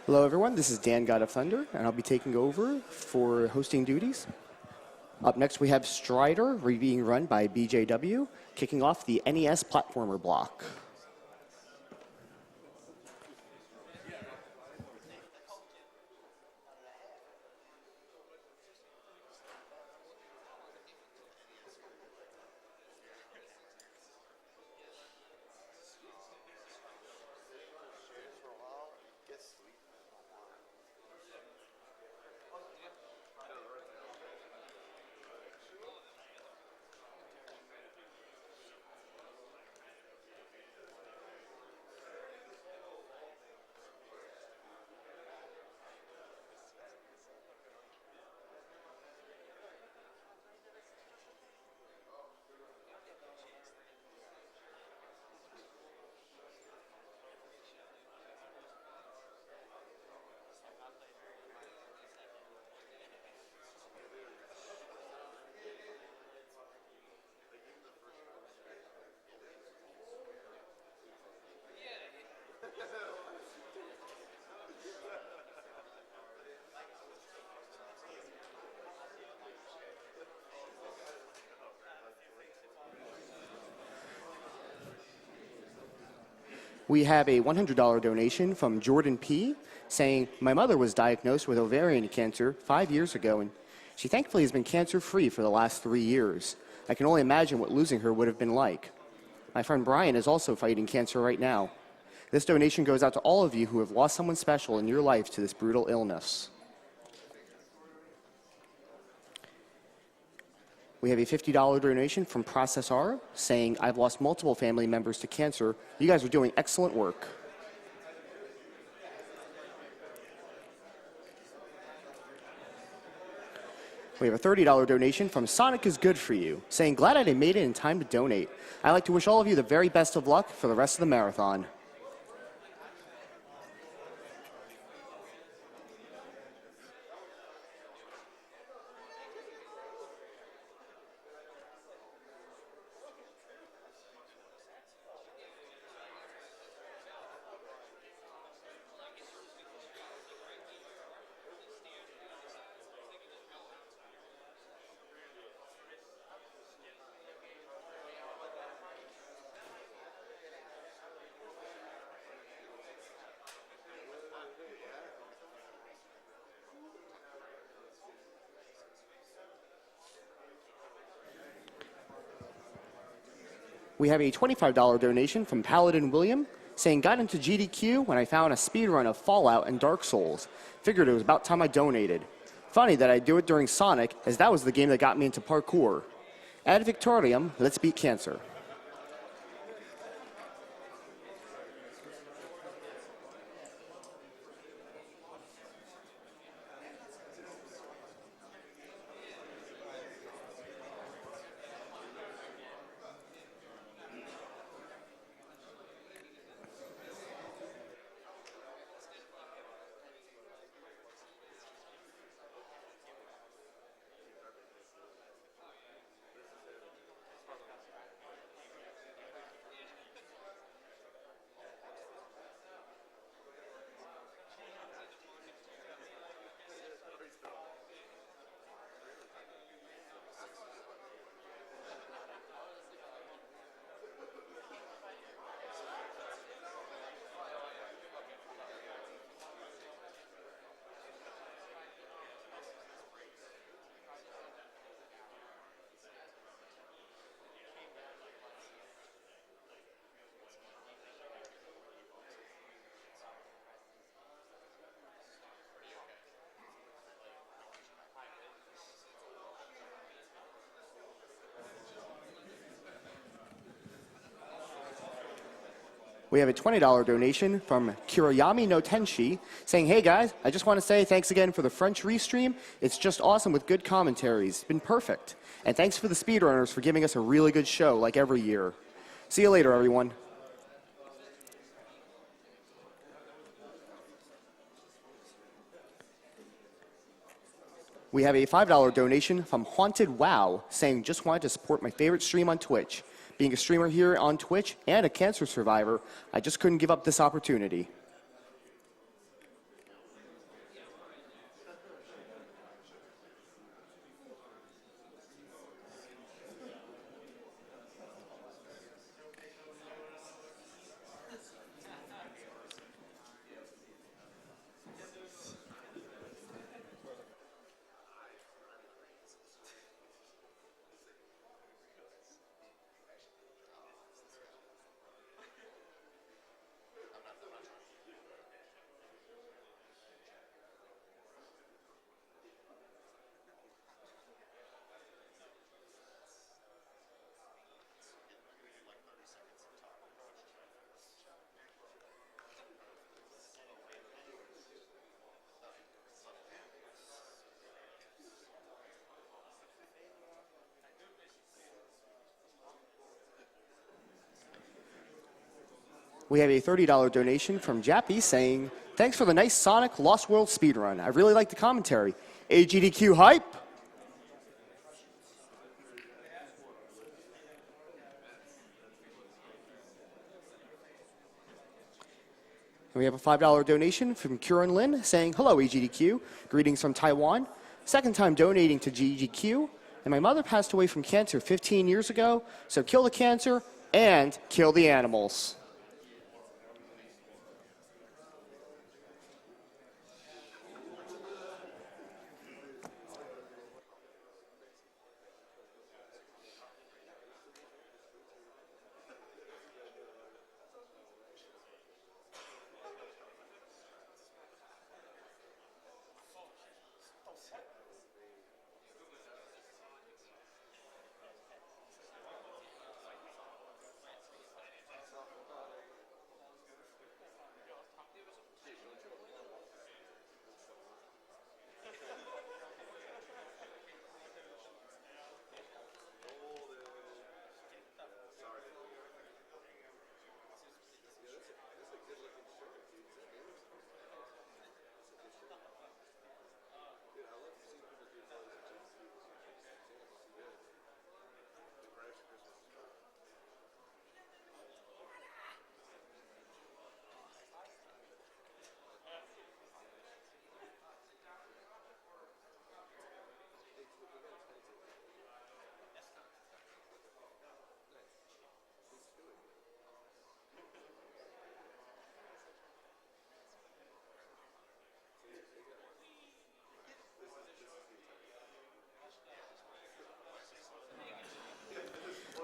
Hello everyone, this is Dan God of Thunder, and I'll be taking over for hosting duties. Up next we have Strider, being run by BJW, kicking off the NES platformer block. We have a $100 donation from Jordan P. saying, "My mother was diagnosed with ovarian cancer 5 years ago, and she thankfully has been cancer-free for the last 3 years. I can only imagine what losing her would have been like. My friend Brian is also fighting cancer right now. This donation goes out to all of you who have lost someone special in your life to this brutal illness." We have a $50 donation from Process R saying, "I've lost multiple family members to cancer. You guys are doing excellent work." We have a $30 donation from Sonic is Good For You saying, "Glad I made it in time to donate. I'd like to wish all of you the very best of luck for the rest of the marathon." We have a $25 donation from Paladin William saying, "Got into GDQ when I found a speedrun of Fallout and Dark Souls. Figured it was about time I donated. Funny that I do it during Sonic, as that was the game that got me into parkour. Ad Victoriam, let's beat cancer." We have a $20 donation from Kiroyami no Tenshi saying, "Hey guys, I just want to say thanks again for the French restream. It's just awesome with good commentaries. It's been perfect. And thanks for the speedrunners for giving us a really good show like every year. See you later, everyone." We have a $5 donation from Haunted Wow saying, "Just wanted to support my favorite stream on Twitch. Being a streamer here on Twitch and a cancer survivor, I just couldn't give up this opportunity." We have a $30 donation from Jappy saying, thanks for the nice Sonic Lost World speedrun. I really like the commentary. AGDQ hype. And we have a $5 donation from Kieran Lin saying, hello, AGDQ. Greetings from Taiwan. Second time donating to GGQ. And my mother passed away from cancer 15 years ago, so kill the cancer and kill the animals.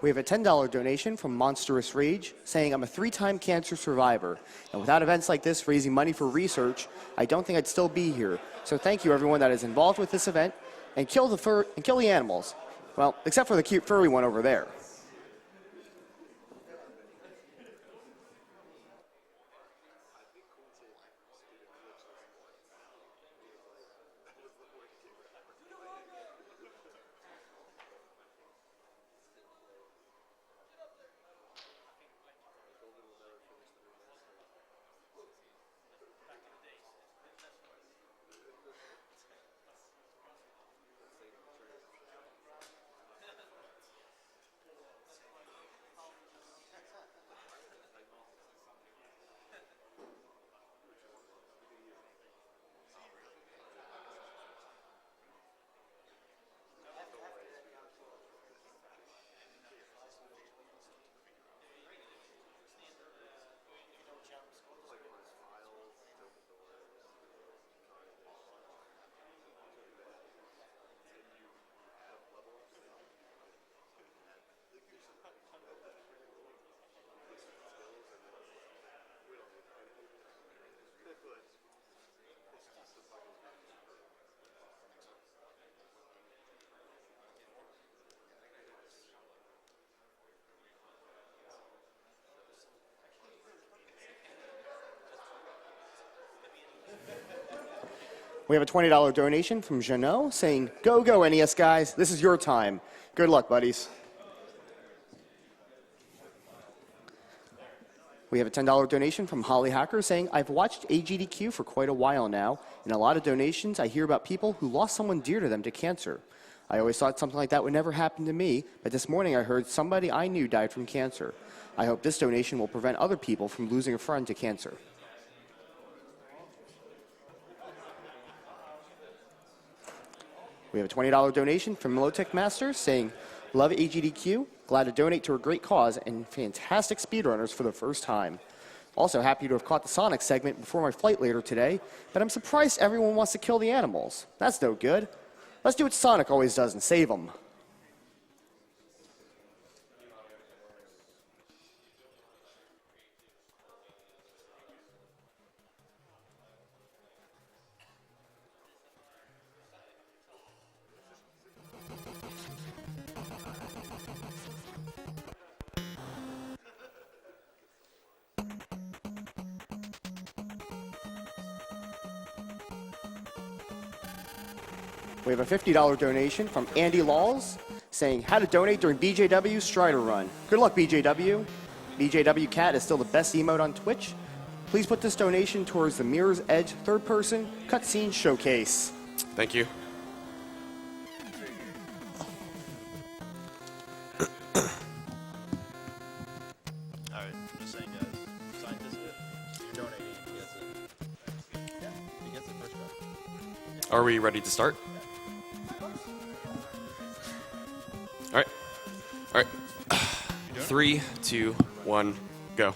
We have a $10 donation from Monstrous Rage saying, I'm a 3-time cancer survivor. And without events like this raising money for research, I don't think I'd still be here. So thank you everyone that is involved with this event and kill the animals. Well, except for the cute furry one over there. We have a $20 donation from Jeannot saying, go, go, NES guys. This is your time. Good luck, buddies. We have a $10 donation from Holly Hacker saying, I've watched AGDQ for quite a while now. In a lot of donations, I hear about people who lost someone dear to them to cancer. I always thought something like that would never happen to me, but this morning I heard somebody I knew died from cancer. I hope this donation will prevent other people from losing a friend to cancer. We have a $20 donation from Milotech Masters saying, love AGDQ, glad to donate to a great cause and fantastic speedrunners for the first time. Also happy to have caught the Sonic segment before my flight later today, but I'm surprised everyone wants to kill the animals. That's no good. Let's do what Sonic always does and save them. We have a $50 donation from Andy Laws saying, how to donate during BJW's Strider Run. Good luck, BJW. BJW Cat is still the best emote on Twitch. Please put this donation towards the Mirror's Edge third-person cutscene showcase. Thank you. Alright, I'm just saying, guys. Scientist, you're donating. He gets it. Yeah, he gets it first try. Are we ready to start? All right. All right. 3, 2, 1, go.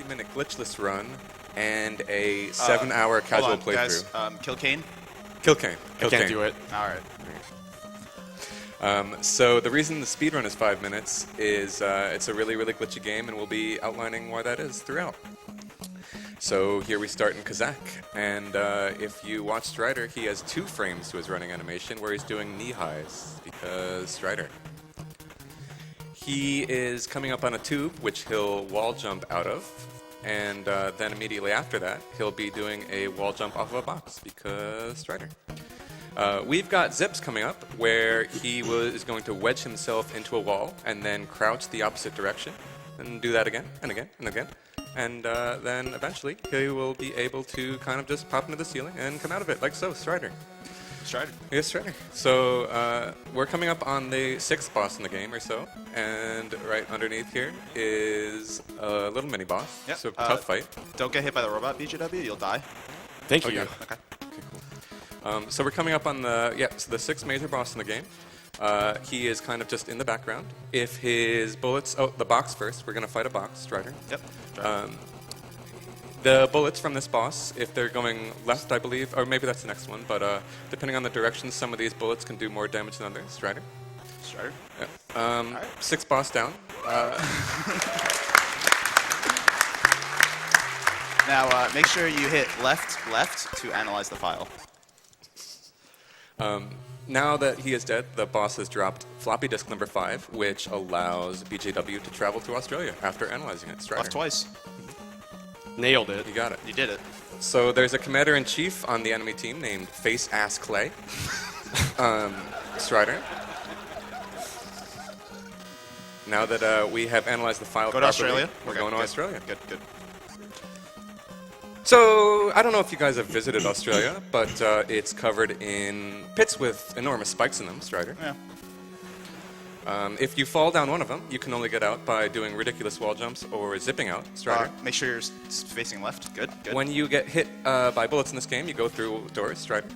Minute glitchless run and a 7-hour casual playthrough. Guys, kill Kane. Kill Kane. I can't do it. All right. So the reason the speedrun is 5 minutes is it's a really, really glitchy game, and we'll be outlining why that is throughout. So here we start in Kazakh, and if you watch Strider, he has 2 frames to his running animation where he's doing knee highs, because Strider. He is coming up on a tube, which he'll wall jump out of, and then immediately after that, he'll be doing a wall jump off of a box, because Strider. We've got zips coming up, where he is going to wedge himself into a wall, and then crouch the opposite direction, and do that again, and again, and again. And then eventually, he will be able to kind of just pop into the ceiling and come out of it, like so, Strider. Strider. Yes, Strider. So we're coming up on the 6th boss in the game or so, and right underneath here is a little mini boss. Yep. So tough fight. Don't get hit by the robot, BJW. You'll die. Thank you. Okay. Okay, cool. So we're coming up on the so the 6th major boss in the game. He is kind of just in the background. If his bullets, the box first. We're gonna fight a box, Strider. Yep. The bullets from this boss, if they're going left, I believe, or maybe that's the next one, but depending on the direction, some of these bullets can do more damage than others. Strider. Strider. Yeah. 6th boss down. Now, make sure you hit left to analyze the file. Now that he is dead, the boss has dropped floppy disk number 5, which allows BJW to travel to Australia after analyzing it. Strider. Left twice. Nailed it. You got it. You did it. So there's a commander-in-chief on the enemy team named Face Ass Clay. Strider. Now that we have analyzed the file Go to properly, Australia. we're Okay, going to good. Australia. Good, good. So, I don't know if you guys have visited Australia, but it's covered in pits with enormous spikes in them, Strider. Yeah. If you fall down one of them, you can only get out by doing ridiculous wall jumps or zipping out, Strider. Make sure you're facing left. Good, good. When you get hit by bullets in this game, you go through doors, Strider.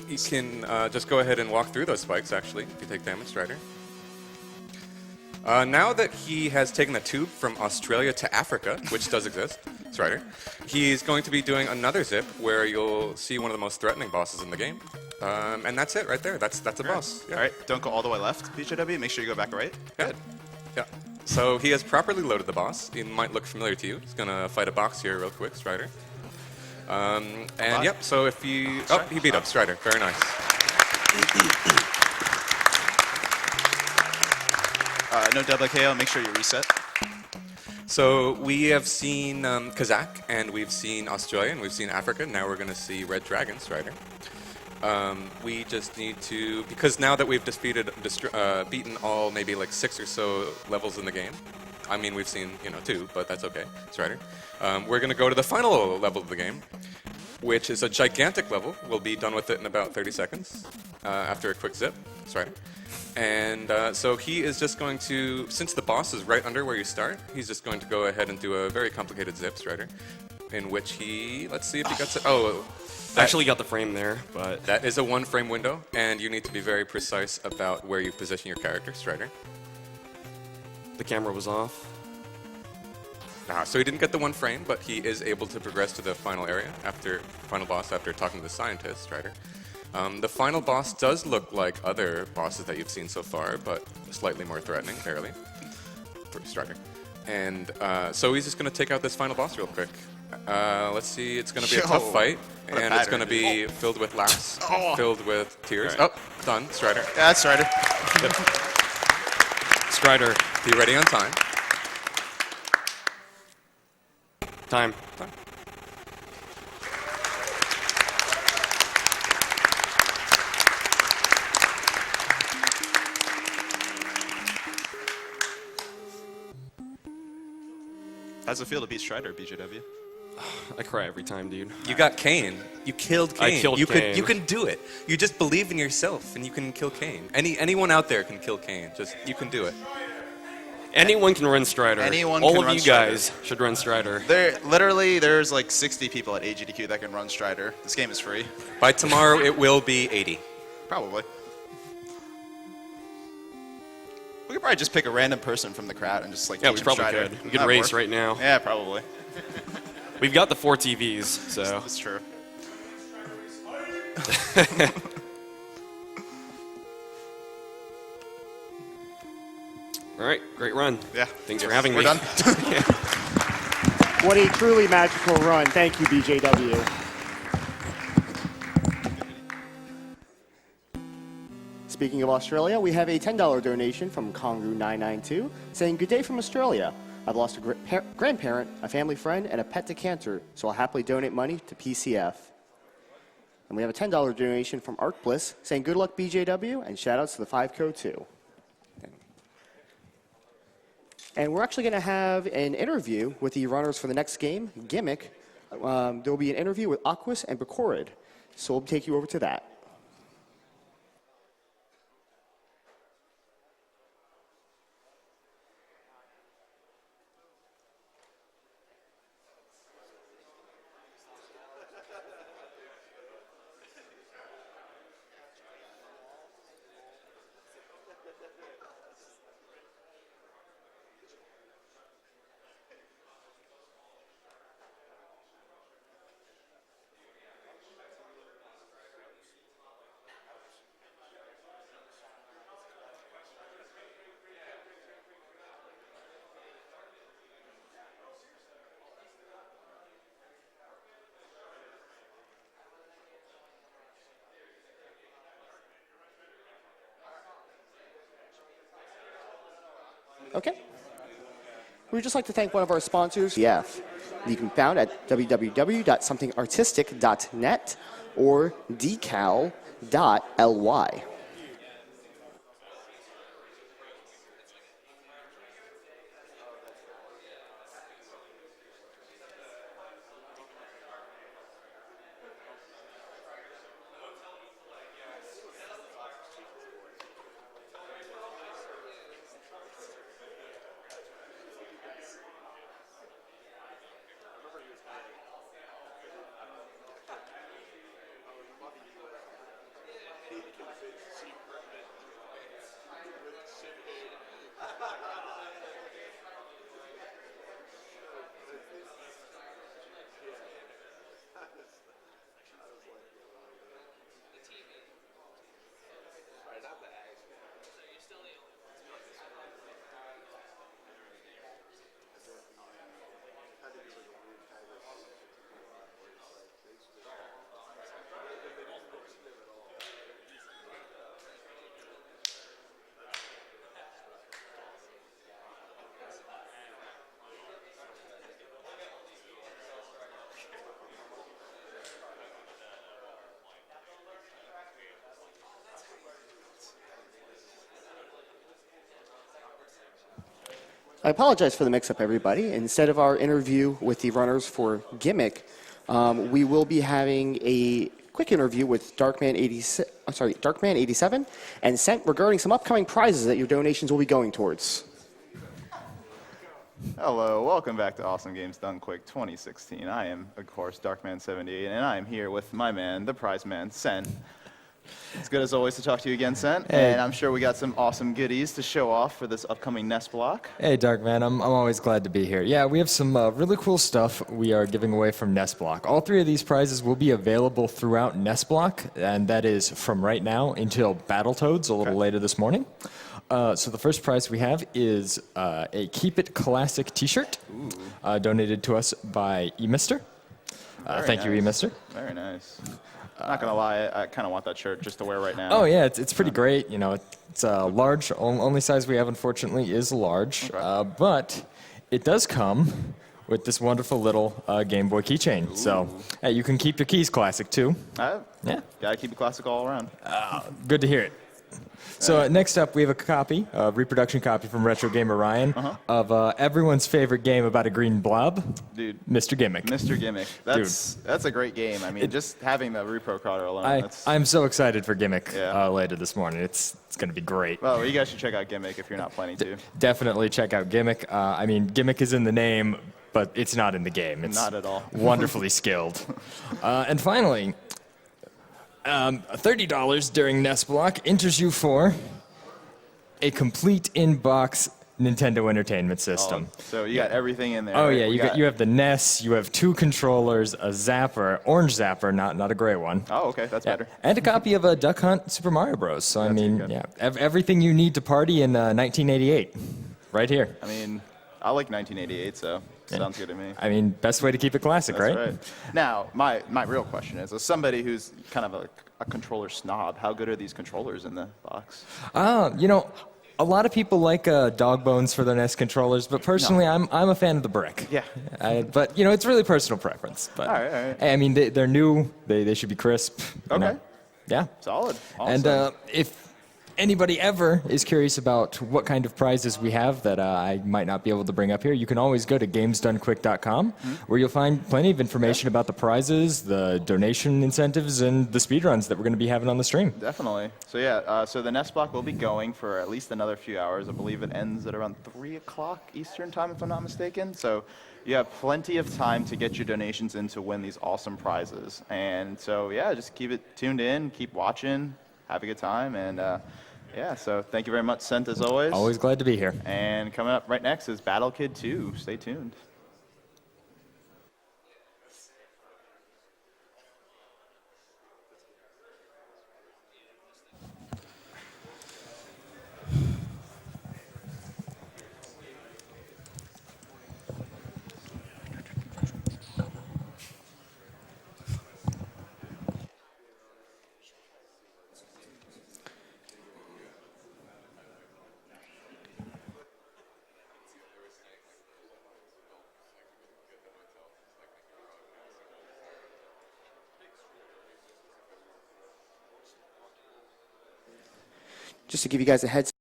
You can just go ahead and walk through those spikes, actually, if you take damage, Strider. Now that he has taken a tube from Australia to Africa, which does exist, Strider, he's going to be doing another zip where you'll see one of the most threatening bosses in the game. And that's it right there. That's a boss. Yeah. All right. Don't go all the way left, BJW. Make sure you go back right. Yeah. Good. Yeah. So he has properly loaded the boss. He might look familiar to you. He's going to fight a box here real quick, Strider. And yep, so if you... Oh, he beat up Strider. Very nice. No double KO. Make sure you reset. So we have seen Kazakh, and we've seen Australia, and we've seen Africa. Now we're going to see Red Dragon, Strider. We just need to... Because now that we've beaten all maybe like 6 or so levels in the game, I mean, we've seen, 2, but that's okay, Strider. We're going to go to the final level of the game, which is a gigantic level. We'll be done with it in about 30 seconds after a quick zip, Strider. And so he is just going to, since the boss is right under where you start, he's just going to go ahead and do a very complicated zip, Strider, in which he, let's see if he gets it. Oh, Actually got the frame there, but... That is a 1-frame window, and you need to be very precise about where you position your character, Strider. The camera was off. So he didn't get the 1 frame, but he is able to progress to the final area, final boss after talking to the scientist, Strider. The final boss does look like other bosses that you've seen so far, but slightly more threatening, barely, for Strider. And so he's just going to take out this final boss real quick. Let's see, it's going to be a tough fight, and it's going to be filled with laughs, filled with tears. Right. Oh, done, Strider. Yeah, that's Strider. Strider. Be ready on time. Time. How's it feel to beat Strider, BJW? I cry every time, dude. You got Kane. You killed Kane. I killed you Kane. You can do it. You just believe in yourself, and you can kill Kane. Anyone out there can kill Kane. Just you can do it. Anyone can run Strider. Anyone All can of run you Strider. guys should run Strider. There's like 60 people at AGDQ that can run Strider. This game is free. By tomorrow, it will be 80. Probably. We could probably just pick a random person from the crowd and just like Yeah, teach we him probably Strider. could. We could That'd race work. right now. Yeah, probably. We've got the 4 TVs, so. That's true. All right, great run. Yeah. Thanks for having me. We're done. What a truly magical run. Thank you, BJW. Speaking of Australia, we have a $10 donation from Kongu992 saying, "Good day from Australia. I've lost a grandparent, a family friend, and a pet to cancer, so I'll happily donate money to PCF." And we have a $10 donation from Arc Bliss saying, "Good luck, BJW, and shout-outs to the 5 Co 2. And we're actually going to have an interview with the runners for the next game, Gimmick. There will be an interview with Aquas and Bacorid. So we'll take you over to that. Okay. We'd just like to thank one of our sponsors, PCF. You can be found at www.somethingartistic.net or decal.ly. I apologize for the mix-up, everybody. Instead of our interview with the runners for Gimmick, we will be having a quick interview with Darkman87 and Sent regarding some upcoming prizes that your donations will be going towards. Hello, welcome back to Awesome Games Done Quick 2016. I am, of course, Darkman78, and I am here with my man, the prize man, Sen. It's good as always to talk to you again, Sen, and I'm sure we got some awesome goodies to show off for this upcoming Nest block. Hey, Darkman, I'm always glad to be here. Yeah, we have some really cool stuff we are giving away from Nest Block. All 3 of these prizes will be available throughout Nest Block, and that is from right now until Battletoads a little later this morning. So the first prize we have is a Keep It Classic t-shirt donated to us by eMister. Very Thank you, nice. mister. Very nice. Not gonna lie, I kind of want that shirt just to wear right now. Oh yeah, it's pretty great. You know, it's a large. Only size we have, unfortunately, is large. Okay. But it does come with this wonderful little Game Boy keychain. So hey, you can keep your keys classic too. Yeah, Gotta keep it classic all around. good to hear it. So next up, we have a copy, a reproduction copy from Retro Gamer Ryan of everyone's favorite game about a green blob, Dude, Mr. Gimmick. Mr. Gimmick. That's a great game. I mean, just having the repro card alone. I'm so excited for Gimmick Yeah. later this morning. It's going to be great. Well, you guys should check out Gimmick if you're not planning to. Definitely check out Gimmick. I mean, Gimmick is in the name, but it's not in the game. It's Not at all. wonderfully skilled. And finally, $30 during Nest Block enters you for a complete in-box Nintendo Entertainment System. So you got everything in there. Oh right? yeah, you have the NES, you have 2 controllers, a zapper, orange zapper, not a gray one. Oh, okay, that's better. And a copy of Duck Hunt Super Mario Bros. So I mean, good. yeah, everything you need to party in 1988, right here. I mean, I like 1988, so sounds good to me. I mean, best way to keep it classic, That's right? right. Now, my real question is, as somebody who's kind of a controller snob, how good are these controllers in the box? You know, a lot of people like dog bones for their NES controllers, but personally, I'm a fan of the brick. Yeah. But you know, it's really personal preference. But All right. hey, I mean, they're new. They should be crisp. you Okay. know? Yeah. Solid. And Awesome. if anybody ever is curious about what kind of prizes we have that I might not be able to bring up here, you can always go to gamesdonequick.com, where you'll find plenty of information about the prizes, the donation incentives, and the speedruns that we're going to be having on the stream. Definitely. So yeah, so the Nest Block will be going for at least another few hours. I believe it ends at around 3 o'clock Eastern time, if I'm not mistaken. So you have plenty of time to get your donations in to win these awesome prizes. And so yeah, just keep it tuned in, keep watching, have a good time, and yeah. So thank you very much, Sent, as always. Always glad to be here. And coming up right next is Battle Kid 2. Stay tuned. Just to give you guys a heads